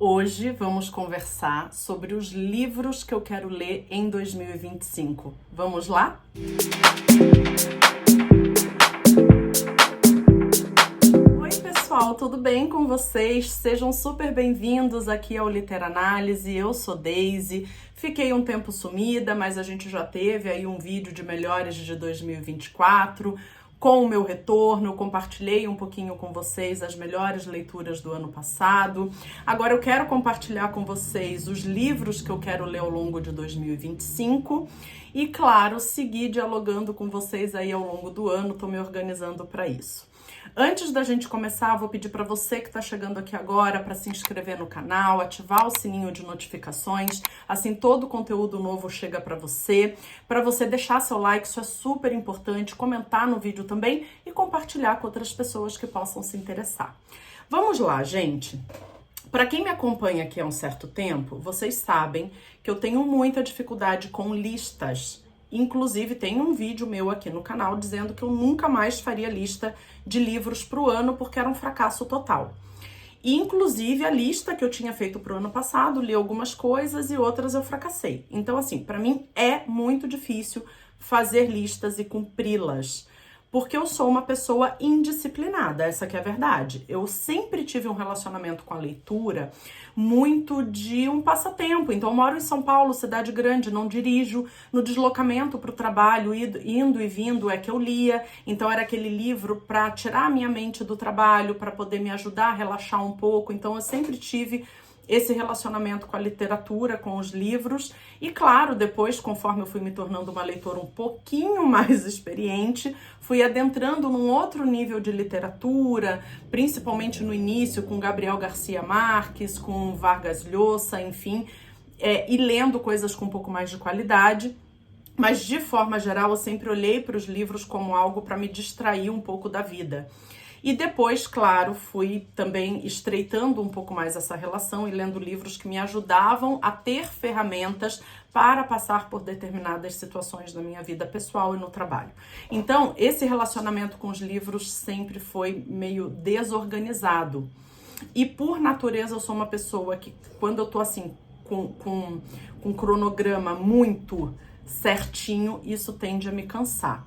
Hoje vamos conversar sobre os livros que eu quero ler em 2025. Vamos lá? Oi pessoal, tudo bem com vocês? Sejam super bem-vindos aqui ao Literanálise. Eu sou Daisy. Fiquei um tempo sumida, mas a gente já teve aí um vídeo de melhores de 2024. Com o meu retorno, eu compartilhei um pouquinho com vocês as melhores leituras do ano passado. Agora eu quero compartilhar com vocês os livros que eu quero ler ao longo de 2025 e, claro, seguir dialogando com vocês aí ao longo do ano. Tô me organizando para isso. Antes da gente começar, vou pedir para você que está chegando aqui agora para se inscrever no canal, ativar o sininho de notificações, assim todo o conteúdo novo chega para você deixar seu like, isso é super importante, comentar no vídeo também e compartilhar com outras pessoas que possam se interessar. Vamos lá, gente! Para quem me acompanha aqui há um certo tempo, vocês sabem que eu tenho muita dificuldade com listas. Inclusive, tem um vídeo meu aqui no canal dizendo que eu nunca mais faria lista de livros para o ano porque era um fracasso total. E, inclusive, a lista que eu tinha feito para o ano passado, li algumas coisas e outras eu fracassei. Então, assim, para mim é muito difícil fazer listas e cumpri-las, porque eu sou uma pessoa indisciplinada, essa que é a verdade. Eu sempre tive um relacionamento com a leitura muito de um passatempo. Então, eu moro em São Paulo, cidade grande, não dirijo. No deslocamento para o trabalho, indo e vindo, é que eu lia. Então, era aquele livro para tirar a minha mente do trabalho, para poder me ajudar a relaxar um pouco. Então, eu sempre tive esse relacionamento com a literatura, com os livros. E claro, depois, conforme eu fui me tornando uma leitora um pouquinho mais experiente, fui adentrando num outro nível de literatura, principalmente no início com Gabriel Garcia Marques, com Vargas Llosa, enfim, e lendo coisas com um pouco mais de qualidade. Mas, de forma geral, eu sempre olhei para os livros como algo para me distrair um pouco da vida. E depois, claro, fui também estreitando um pouco mais essa relação e lendo livros que me ajudavam a ter ferramentas para passar por determinadas situações na minha vida pessoal e no trabalho. Então, esse relacionamento com os livros sempre foi meio desorganizado. E por natureza eu sou uma pessoa que, quando eu tô assim, com um cronograma muito certinho, isso tende a me cansar.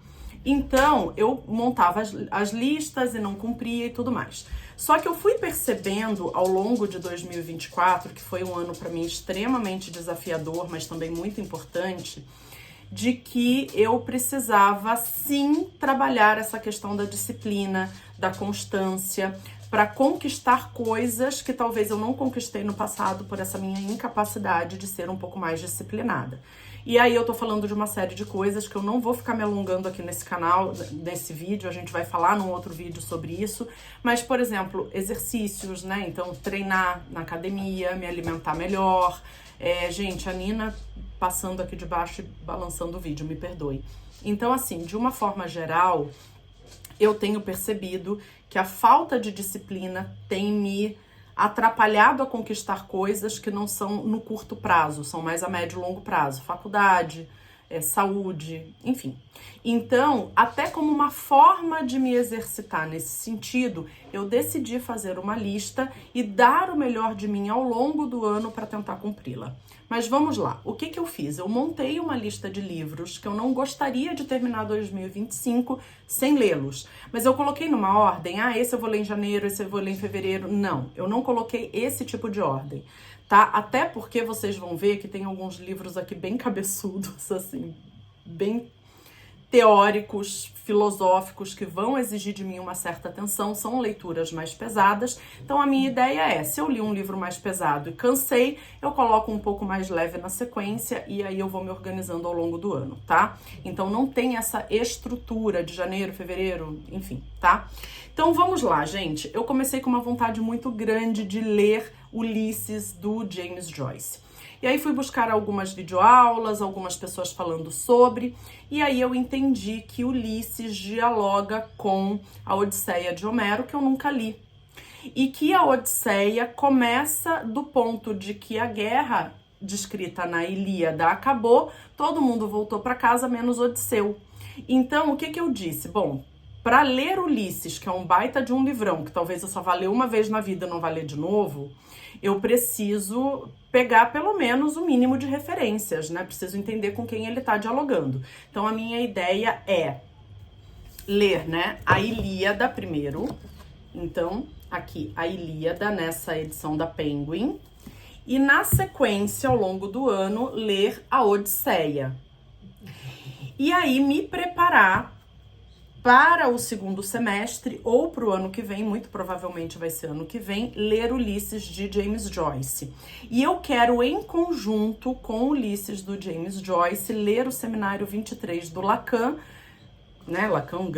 Então, eu montava as listas e não cumpria e tudo mais. Só que eu fui percebendo ao longo de 2024, que foi um ano para mim extremamente desafiador, mas também muito importante, de que eu precisava sim trabalhar essa questão da disciplina, da constância, para conquistar coisas que talvez eu não conquistei no passado por essa minha incapacidade de ser um pouco mais disciplinada. E aí eu tô falando de uma série de coisas que eu não vou ficar me alongando aqui nesse canal, nesse vídeo, a gente vai falar num outro vídeo sobre isso, mas, por exemplo, exercícios, né? Então, treinar na academia, me alimentar melhor. Gente, a Nina passando aqui de baixo e balançando o vídeo, me perdoe. Então, assim, de uma forma geral, eu tenho percebido que a falta de disciplina tem me atrapalhado a conquistar coisas que não são no curto prazo, são mais a médio e longo prazo, faculdade, saúde, enfim. Então, até como uma forma de me exercitar nesse sentido, eu decidi fazer uma lista e dar o melhor de mim ao longo do ano para tentar cumpri-la. Mas vamos lá, o que eu fiz? Eu montei uma lista de livros que eu não gostaria de terminar 2025 sem lê-los. Mas eu coloquei numa ordem, esse eu vou ler em janeiro, esse eu vou ler em fevereiro. Não, eu não coloquei esse tipo de ordem, tá? Até porque vocês vão ver que tem alguns livros aqui bem cabeçudos, assim, bem teóricos, filosóficos, que vão exigir de mim uma certa atenção, são leituras mais pesadas. Então a minha ideia é, se eu li um livro mais pesado e cansei, eu coloco um pouco mais leve na sequência e aí eu vou me organizando ao longo do ano, tá? Então não tem essa estrutura de janeiro, fevereiro, enfim, tá? Então vamos lá, gente. Eu comecei com uma vontade muito grande de ler Ulisses, do James Joyce. E aí fui buscar algumas videoaulas, algumas pessoas falando sobre, e aí eu entendi que Ulisses dialoga com a Odisseia de Homero, que eu nunca li. E que a Odisseia começa do ponto de que a guerra descrita na Ilíada acabou, todo mundo voltou para casa, menos Odisseu. Então, o que eu disse? Bom, Para ler Ulisses, que é um baita de um livrão, que talvez eu só vá ler uma vez na vida e não vá ler de novo, eu preciso pegar pelo menos o mínimo de referências, né? Preciso entender com quem ele está dialogando. Então a minha ideia é ler, né, a Ilíada primeiro. Então, aqui, a Ilíada nessa edição da Penguin. E na sequência, ao longo do ano, ler a Odisseia. E aí me preparar para o segundo semestre, ou para o ano que vem, muito provavelmente vai ser ano que vem, ler Ulisses de James Joyce. E eu quero, em conjunto com Ulisses do James Joyce, ler o Seminário 23 do Lacan, né? Lacan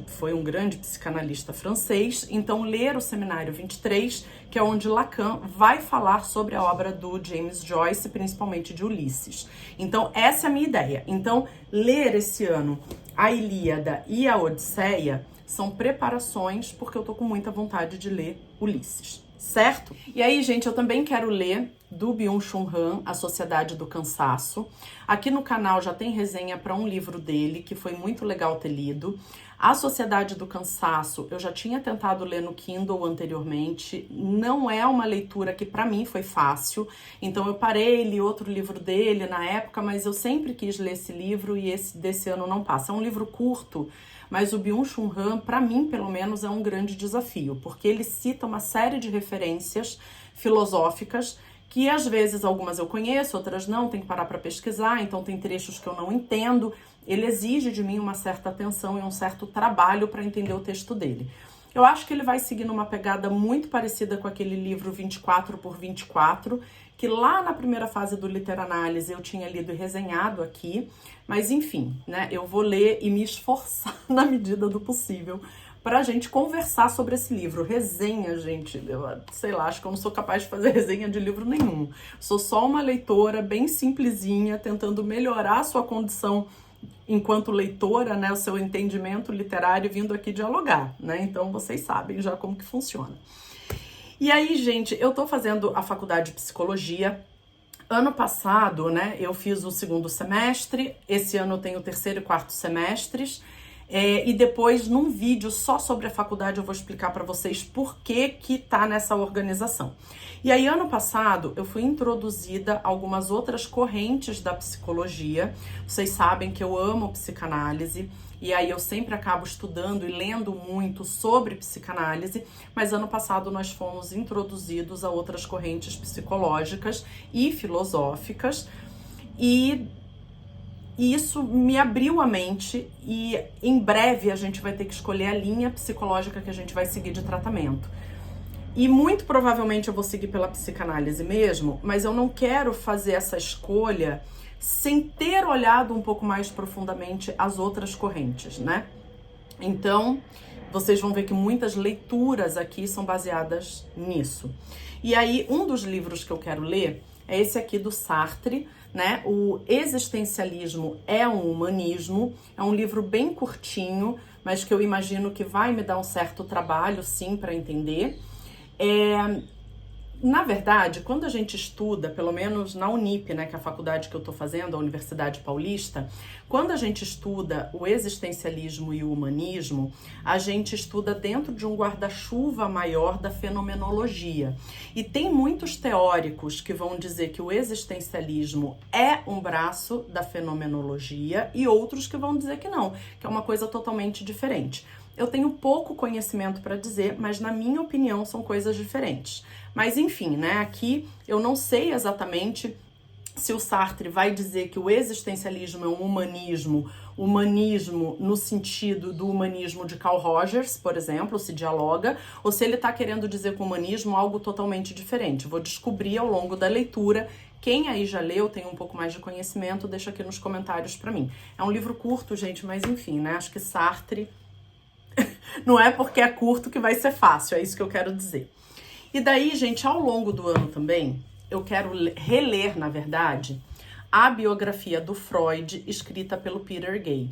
foi um grande psicanalista francês, então ler o Seminário 23, que é onde Lacan vai falar sobre a obra do James Joyce, principalmente de Ulisses. Então essa é a minha ideia. Então ler esse ano a Ilíada e a Odisseia são preparações, porque eu tô com muita vontade de ler Ulisses, certo? E aí, gente, eu também quero ler do Byung-Chul Han, A Sociedade do Cansaço. Aqui no canal já tem resenha para um livro dele, que foi muito legal ter lido. A Sociedade do Cansaço, eu já tinha tentado ler no Kindle anteriormente. Não é uma leitura que para mim foi fácil. Então eu parei, li outro livro dele na época, mas eu sempre quis ler esse livro e esse desse ano não passa. É um livro curto, mas o Byung-Chul Han, para mim, pelo menos, é um grande desafio, porque ele cita uma série de referências filosóficas que às vezes algumas eu conheço, outras não, tem que parar para pesquisar, então tem trechos que eu não entendo. Ele exige de mim uma certa atenção e um certo trabalho para entender o texto dele. Eu acho que ele vai seguir numa pegada muito parecida com aquele livro 24 por 24, que lá na primeira fase do Literanálise eu tinha lido e resenhado aqui, mas enfim, né, eu vou ler e me esforçar na medida do possível pra gente conversar sobre esse livro. Resenha, gente, eu sei lá, acho que eu não sou capaz de fazer resenha de livro nenhum. Sou só uma leitora bem simplesinha, tentando melhorar a sua condição enquanto leitora, né, o seu entendimento literário, vindo aqui dialogar, né? Então vocês sabem já como que funciona. E aí, gente, eu tô fazendo a faculdade de psicologia. Ano passado, né, eu fiz o segundo semestre, esse ano eu tenho o terceiro e quarto semestres. E depois, num vídeo só sobre a faculdade, eu vou explicar para vocês por que tá nessa organização. E aí, ano passado, eu fui introduzida a algumas outras correntes da psicologia. Vocês sabem que eu amo psicanálise, e aí eu sempre acabo estudando e lendo muito sobre psicanálise, mas ano passado nós fomos introduzidos a outras correntes psicológicas e filosóficas, e isso me abriu a mente, e em breve a gente vai ter que escolher a linha psicológica que a gente vai seguir de tratamento. E muito provavelmente eu vou seguir pela psicanálise mesmo, mas eu não quero fazer essa escolha sem ter olhado um pouco mais profundamente as outras correntes, né? Então, vocês vão ver que muitas leituras aqui são baseadas nisso. E aí, um dos livros que eu quero ler é esse aqui do Sartre, né? O Existencialismo é um Humanismo. É um livro bem curtinho, mas que eu imagino que vai me dar um certo trabalho, sim, para entender. Na verdade, quando a gente estuda, pelo menos na Unip, né, que é a faculdade que eu tô fazendo, a Universidade Paulista, quando a gente estuda o existencialismo e o humanismo, a gente estuda dentro de um guarda-chuva maior da fenomenologia. E tem muitos teóricos que vão dizer que o existencialismo é um braço da fenomenologia e outros que vão dizer que não, que é uma coisa totalmente diferente. Eu tenho pouco conhecimento para dizer, mas na minha opinião são coisas diferentes. Mas enfim, né, aqui eu não sei exatamente se o Sartre vai dizer que o existencialismo é um humanismo no sentido do humanismo de Carl Rogers, por exemplo, se dialoga, ou se ele está querendo dizer com o humanismo algo totalmente diferente. Vou descobrir ao longo da leitura. Quem aí já leu, tem um pouco mais de conhecimento, deixa aqui nos comentários para mim. É um livro curto, gente, mas enfim, né, acho que Sartre não é porque é curto que vai ser fácil, é isso que eu quero dizer. E daí, gente, ao longo do ano também, eu quero reler, na verdade, a biografia do Freud, escrita pelo Peter Gay.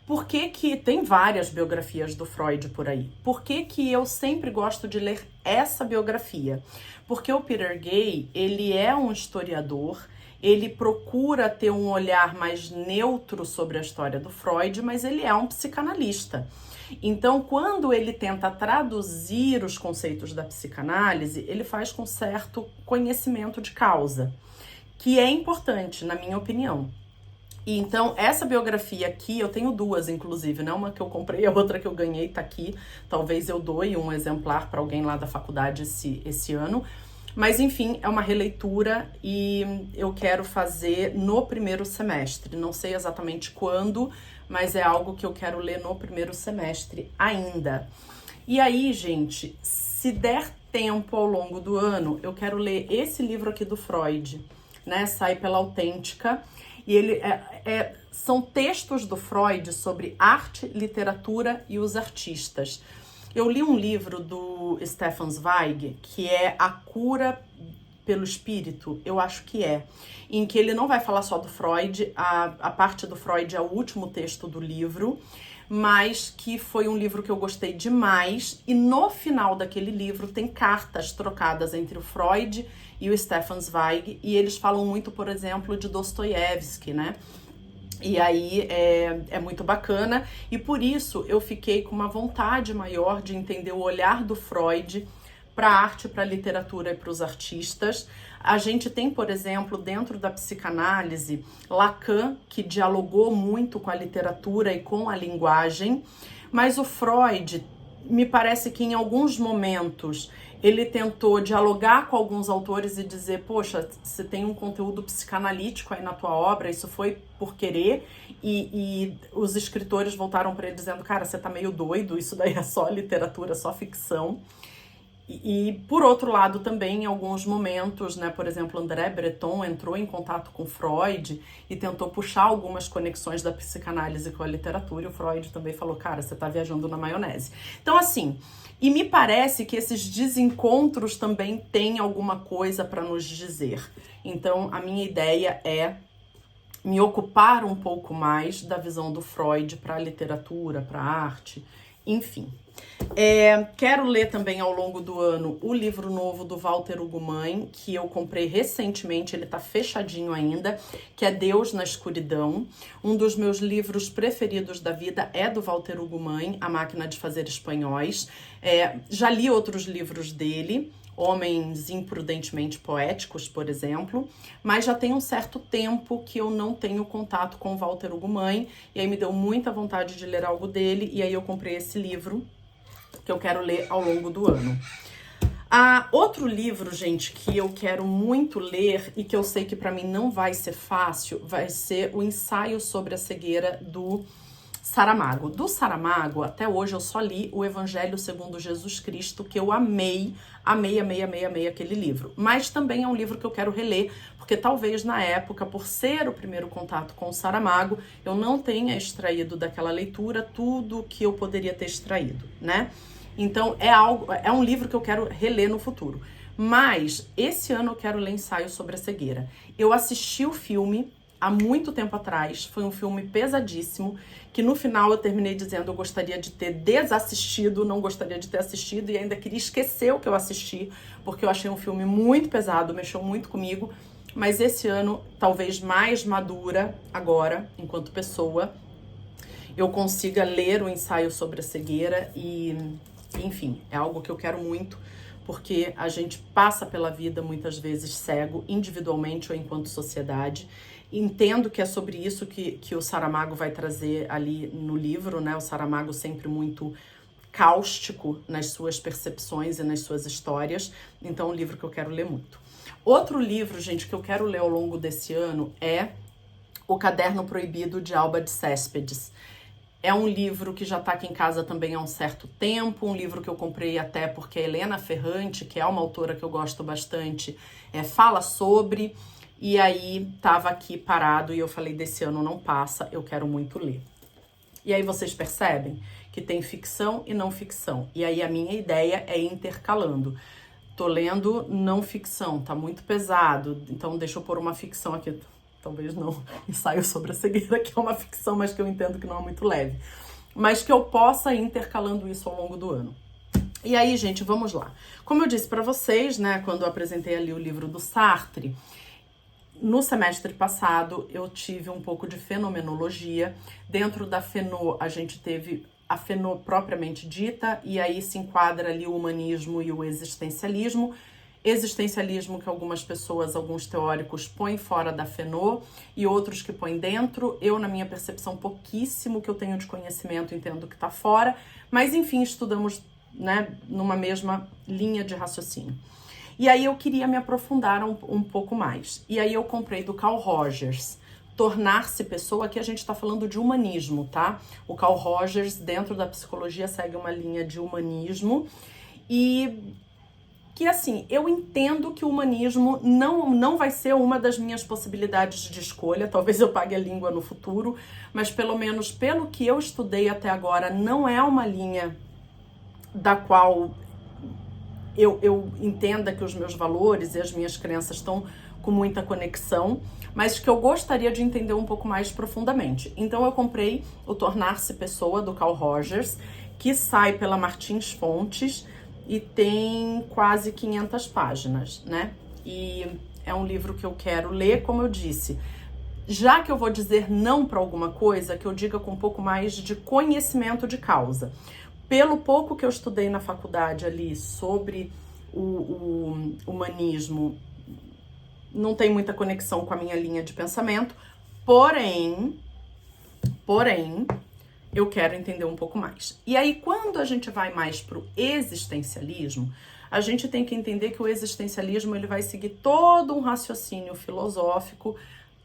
Por que que tem várias biografias do Freud por aí? Por que que eu sempre gosto de ler essa biografia? Porque o Peter Gay, ele é um historiador, ele procura ter um olhar mais neutro sobre a história do Freud, mas ele é um psicanalista. Então, quando ele tenta traduzir os conceitos da psicanálise, ele faz com certo conhecimento de causa, que é importante, na minha opinião. E então, essa biografia aqui, eu tenho duas, inclusive, né? Uma que eu comprei, a outra que eu ganhei tá aqui. Talvez eu doe um exemplar para alguém lá da faculdade esse ano. Mas, enfim, é uma releitura e eu quero fazer no primeiro semestre. Não sei exatamente quando, mas é algo que eu quero ler no primeiro semestre ainda. E aí, gente, se der tempo ao longo do ano, eu quero ler esse livro aqui do Freud, né? Sai pela Autêntica. E ele são textos do Freud sobre arte, literatura e os artistas. Eu li um livro do Stefan Zweig, que é A Cura pelo Espírito, eu acho que em que ele não vai falar só do Freud, a parte do Freud é o último texto do livro, mas que foi um livro que eu gostei demais, e no final daquele livro tem cartas trocadas entre o Freud e o Stefan Zweig, e eles falam muito, por exemplo, de Dostoiévski, né? E aí é muito bacana, e por isso eu fiquei com uma vontade maior de entender o olhar do Freud para a arte, para a literatura e para os artistas. A gente tem, por exemplo, dentro da psicanálise, Lacan, que dialogou muito com a literatura e com a linguagem, mas o Freud, me parece que em alguns momentos ele tentou dialogar com alguns autores e dizer, poxa, você tem um conteúdo psicanalítico aí na tua obra, isso foi por querer, e os escritores voltaram para ele dizendo, cara, você tá meio doido, isso daí é só literatura, só ficção. E por outro lado também, em alguns momentos, né, por exemplo, André Breton entrou em contato com Freud e tentou puxar algumas conexões da psicanálise com a literatura, e o Freud também falou, cara, você tá viajando na maionese. Então, assim, e me parece que esses desencontros também têm alguma coisa para nos dizer. Então, a minha ideia é me ocupar um pouco mais da visão do Freud para a literatura, para a arte, enfim. Quero ler também ao longo do ano o livro novo do Walter Ugumãe, que eu comprei recentemente, ele tá fechadinho ainda, que é Deus na Escuridão. Um dos meus livros preferidos da vida é do Walter Ugumãe, A Máquina de Fazer Espanhóis. Já li outros livros dele, Homens Imprudentemente Poéticos, por exemplo, mas já tem um certo tempo que eu não tenho contato com o Walter Ugumãe, e aí me deu muita vontade de ler algo dele, e aí eu comprei esse livro, que eu quero ler ao longo do ano. Outro livro, gente, que eu quero muito ler e que eu sei que para mim não vai ser fácil, vai ser o Ensaio sobre a Cegueira do Saramago. Do Saramago, até hoje eu só li o Evangelho segundo Jesus Cristo, que eu amei aquele livro. Mas também é um livro que eu quero reler, porque talvez na época, por ser o primeiro contato com o Saramago, eu não tenha extraído daquela leitura tudo que eu poderia ter extraído, né? Então é um livro que eu quero reler no futuro. Mas esse ano eu quero ler Ensaio sobre a Cegueira. Eu assisti o filme há muito tempo atrás, foi um filme pesadíssimo, que no final eu terminei dizendo eu gostaria de ter desassistido, não gostaria de ter assistido, e ainda queria esquecer o que eu assisti, porque eu achei um filme muito pesado, mexeu muito comigo, mas esse ano, talvez mais madura agora, enquanto pessoa, eu consiga ler o Ensaio sobre a Cegueira e, enfim, é algo que eu quero muito, porque a gente passa pela vida muitas vezes cego, individualmente ou enquanto sociedade. Entendo que é sobre isso que o Saramago vai trazer ali no livro, né? O Saramago sempre muito cáustico nas suas percepções e nas suas histórias. Então, é um livro que eu quero ler muito. Outro livro, gente, que eu quero ler ao longo desse ano é O Caderno Proibido de Alba de Céspedes. É um livro que já está aqui em casa também há um certo tempo, um livro que eu comprei até porque a Helena Ferrante, que é uma autora que eu gosto bastante, fala sobre, e aí estava aqui parado e eu falei, desse ano não passa, eu quero muito ler. E aí vocês percebem que tem ficção e não ficção, e aí a minha ideia é ir intercalando. Tô lendo não ficção, tá muito pesado, então deixa eu pôr uma ficção aqui. Talvez não, Ensaio sobre a Cegueira, que é uma ficção, mas que eu entendo que não é muito leve. Mas que eu possa ir intercalando isso ao longo do ano. E aí, gente, vamos lá. Como eu disse para vocês, né, quando eu apresentei ali o livro do Sartre, no semestre passado eu tive um pouco de fenomenologia. Dentro da Fenô, a gente teve a Fanon propriamente dita, e aí se enquadra ali o humanismo e o existencialismo. Existencialismo que algumas pessoas, alguns teóricos põem fora da Fanon e outros que põem dentro. Eu, na minha percepção, pouquíssimo que eu tenho de conhecimento, entendo que está fora, mas enfim, estudamos, né, numa mesma linha de raciocínio. E aí eu queria me aprofundar um pouco mais. E aí eu comprei do Carl Rogers, Tornar-se Pessoa. Aqui a gente está falando de humanismo, tá? O Carl Rogers, dentro da psicologia, segue uma linha de humanismo. E que, assim, eu entendo que o humanismo não vai ser uma das minhas possibilidades de escolha. Talvez eu pague a língua no futuro, mas pelo menos pelo que eu estudei até agora, não é uma linha da qual eu entenda que os meus valores e as minhas crenças estão com muita conexão, mas que eu gostaria de entender um pouco mais profundamente. Então eu comprei o Tornar-se Pessoa, do Carl Rogers, que sai pela Martins Fontes e tem quase 500 páginas, né? E é um livro que eu quero ler, como eu disse. Já que eu vou dizer não para alguma coisa, que eu diga com um pouco mais de conhecimento de causa. Pelo pouco que eu estudei na faculdade ali sobre o humanismo, não tem muita conexão com a minha linha de pensamento, porém, eu quero entender um pouco mais. E aí, quando a gente vai mais pro existencialismo, a gente tem que entender que o existencialismo ele vai seguir todo um raciocínio filosófico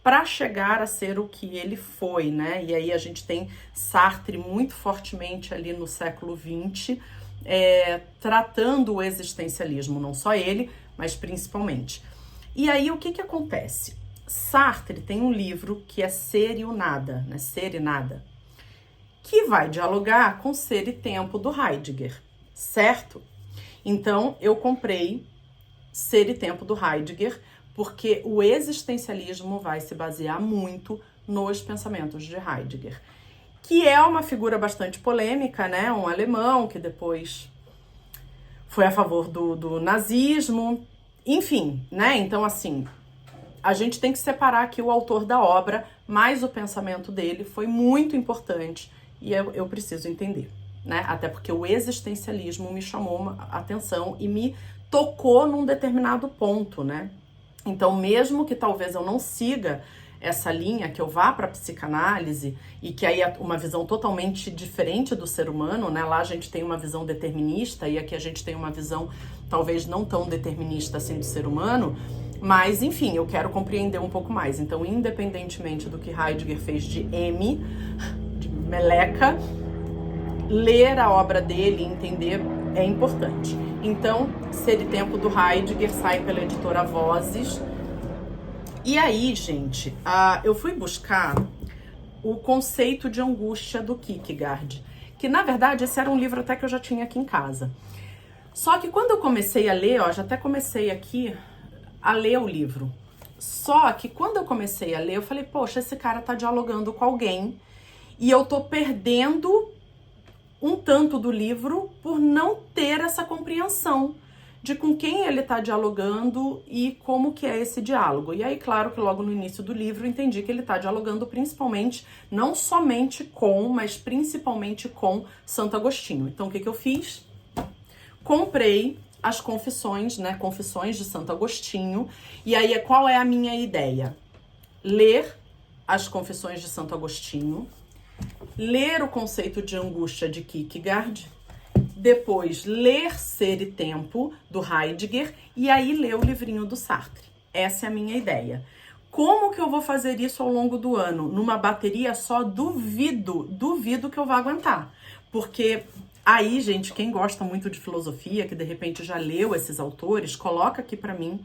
para chegar a ser o que ele foi, né? E aí a gente tem Sartre muito fortemente ali no século XX, tratando o existencialismo, não só ele, mas principalmente. E aí o que acontece? Sartre tem um livro que é Ser e o Nada, né? Ser e Nada, que vai dialogar com Ser e Tempo do Heidegger, certo? Então eu comprei Ser e Tempo do Heidegger, porque o existencialismo vai se basear muito nos pensamentos de Heidegger, que é uma figura bastante polêmica, né? Um alemão que depois foi a favor do nazismo, enfim, né? Então, assim, a gente tem que separar aqui o autor da obra, mas o pensamento dele foi muito importante e eu preciso entender, né? Até porque o existencialismo me chamou a atenção e me tocou num determinado ponto, né? Então, mesmo que talvez eu não siga essa linha, que eu vá para a psicanálise e que aí é uma visão totalmente diferente do ser humano, né? Lá a gente tem uma visão determinista e aqui a gente tem uma visão talvez não tão determinista assim do ser humano, mas enfim, eu quero compreender um pouco mais. Então, independentemente do que Heidegger fez de meleca, ler a obra dele e entender é importante. Então, Ser e Tempo do Heidegger sai pela editora Vozes. E aí, gente, eu fui buscar o conceito de angústia do Kierkegaard, que na verdade esse era um livro até que eu já tinha aqui em casa. Só que quando eu comecei a ler, já até comecei aqui a ler o livro. Só que quando eu comecei a ler, eu falei, poxa, esse cara tá dialogando com alguém e eu tô perdendo um tanto do livro por não ter essa compreensão de com quem ele está dialogando e como que é esse diálogo. E aí, claro que logo no início do livro eu entendi que ele está dialogando principalmente, não somente com, mas principalmente com Santo Agostinho. Então, o que eu fiz? Comprei as Confissões, né? Confissões de Santo Agostinho. E aí, qual é a minha ideia? Ler as Confissões de Santo Agostinho, ler o conceito de angústia de Kierkegaard, depois ler Ser e Tempo, do Heidegger, e aí ler o livrinho do Sartre. Essa é a minha ideia. Como que eu vou fazer isso ao longo do ano? Numa bateria só? Duvido que eu vá aguentar. Porque aí, gente, quem gosta muito de filosofia, que de repente já leu esses autores, coloca aqui pra mim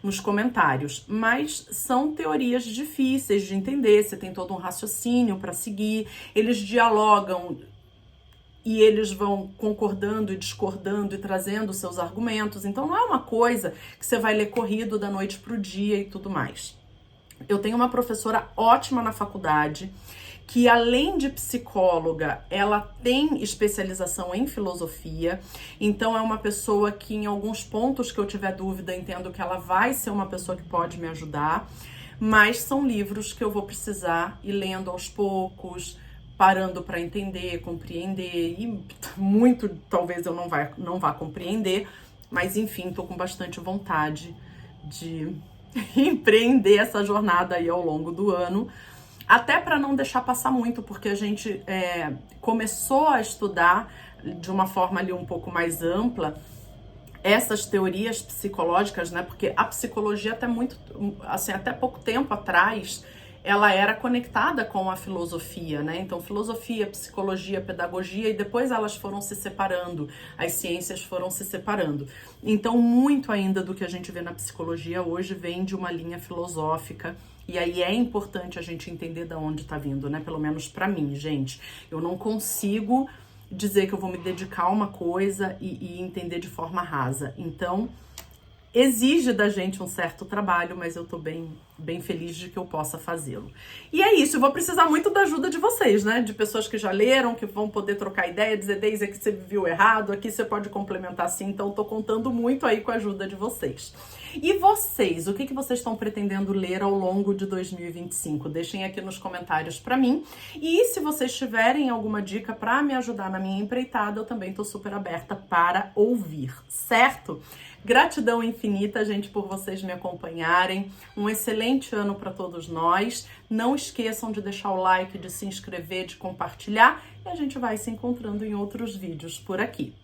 nos comentários. Mas são teorias difíceis de entender, você tem todo um raciocínio para seguir, eles dialogam e eles vão concordando e discordando e trazendo seus argumentos. Então não é uma coisa que você vai ler corrido da noite pro dia e tudo mais. Eu tenho uma professora ótima na faculdade, que além de psicóloga, ela tem especialização em filosofia, então é uma pessoa que em alguns pontos que eu tiver dúvida, entendo que ela vai ser uma pessoa que pode me ajudar, mas são livros que eu vou precisar ir lendo aos poucos, parando para entender, compreender, e muito talvez eu não vá compreender, mas enfim, tô com bastante vontade de empreender essa jornada aí ao longo do ano, até para não deixar passar muito, porque a gente começou a estudar de uma forma ali um pouco mais ampla essas teorias psicológicas, né? Porque a psicologia até pouco tempo atrás, ela era conectada com a filosofia, né? Então, filosofia, psicologia, pedagogia, e depois elas foram se separando, as ciências foram se separando. Então, muito ainda do que a gente vê na psicologia hoje vem de uma linha filosófica, e aí é importante a gente entender de onde tá vindo, né? Pelo menos pra mim, gente. Eu não consigo dizer que eu vou me dedicar a uma coisa e entender de forma rasa. Então, exige da gente um certo trabalho, mas eu tô bem feliz de que eu possa fazê-lo. E é isso, eu vou precisar muito da ajuda de vocês, né? De pessoas que já leram, que vão poder trocar ideia, dizer, Deise, aqui você viu errado, aqui você pode complementar sim, então tô contando muito aí com a ajuda de vocês. E vocês, o que vocês estão pretendendo ler ao longo de 2025? Deixem aqui nos comentários pra mim. E se vocês tiverem alguma dica pra me ajudar na minha empreitada, eu também tô super aberta para ouvir, certo? Gratidão infinita, gente, por vocês me acompanharem. Um excelente ano para todos nós. Não esqueçam de deixar o like, de se inscrever, de compartilhar. E a gente vai se encontrando em outros vídeos por aqui.